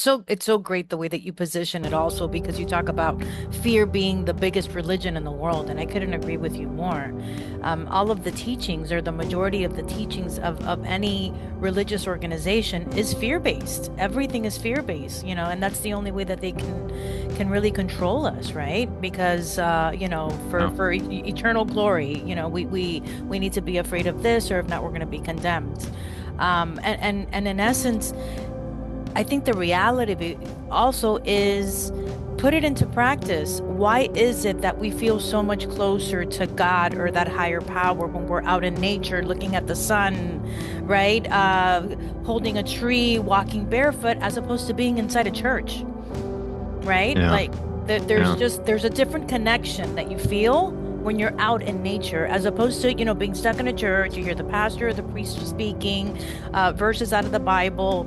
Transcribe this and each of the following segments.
So it's so great the way that you position it also because you talk about fear being the biggest religion in the world, and I couldn't agree with you more. All of the teachings, or the majority of the teachings of any religious organization, is fear-based. Everything is fear-based, and that's the only way that they can really control us, right? Because Yeah. for eternal glory, we need to be afraid of this, or if not, we're going to be condemned. And in essence, I think the reality of it also is, put it into practice. Why is it that we feel so much closer to God or that higher power when we're out in nature, looking at the sun, right? Holding a tree, walking barefoot, as opposed to being inside a church, right? Yeah. Like there's Yeah. just there's a different connection that you feel when you're out in nature, as opposed to, being stuck in a church. You hear the pastor or the priest speaking verses out of the Bible,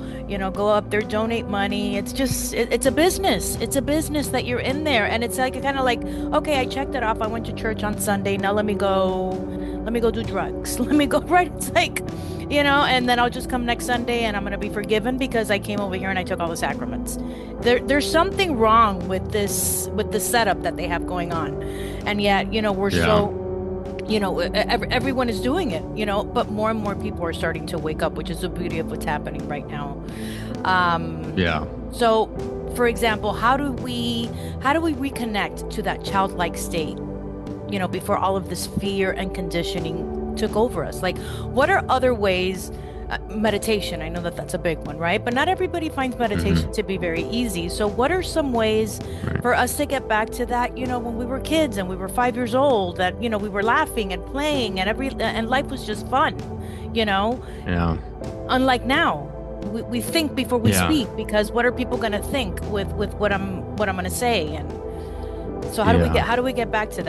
go up there, donate money. It's just it's a business. It's a business that you're in there, and it's like kind of like, okay, I checked it off. I went to church on Sunday. Now let me go do drugs. Let me go, right? It's like, and then I'll just come next Sunday and I'm going to be forgiven because I came over here and I took all the sacraments. There's something wrong with the setup that they have going on. And yet, we're Yeah. so, everyone is doing it, but more and more people are starting to wake up, which is the beauty of what's happening right now. Um, Yeah. so for example, how do we reconnect to that childlike state, before all of this fear and conditioning took over us? Like, what are other ways? Meditation, I know that that's a big one, right? But not everybody finds meditation Hmm. to be very easy. So, what are some ways Right. for us to get back to that, when we were kids and we were 5 years old, that, we were laughing and playing and life was just fun, you know? Yeah. Unlike now. We think before we Yeah. speak, because what are people going to think with what I'm going to say? And so Yeah. how do we get back to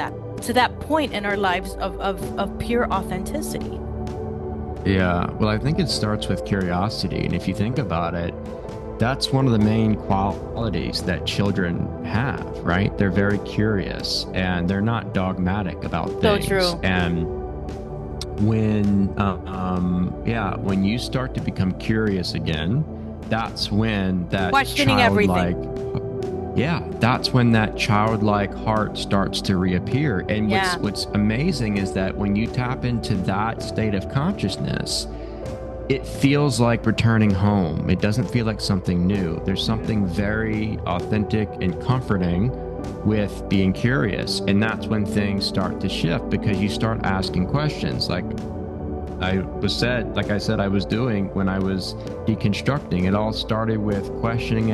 that point in our lives of pure authenticity? Yeah. Well, I think it starts with curiosity. And if you think about it, that's one of the main qualities that children have, right? They're very curious and they're not dogmatic about So things. true. And yeah, when you start to become curious again, that's when that Questioning everything. childlike Yeah, that's when that childlike heart starts to reappear. And what's Yeah. what's amazing is that when you tap into that state of consciousness, it feels like returning home. It doesn't feel like something new. There's something very authentic and comforting with being curious. And that's when things start to shift because you start asking questions. Like I said, I was doing when I was deconstructing. It all started with questioning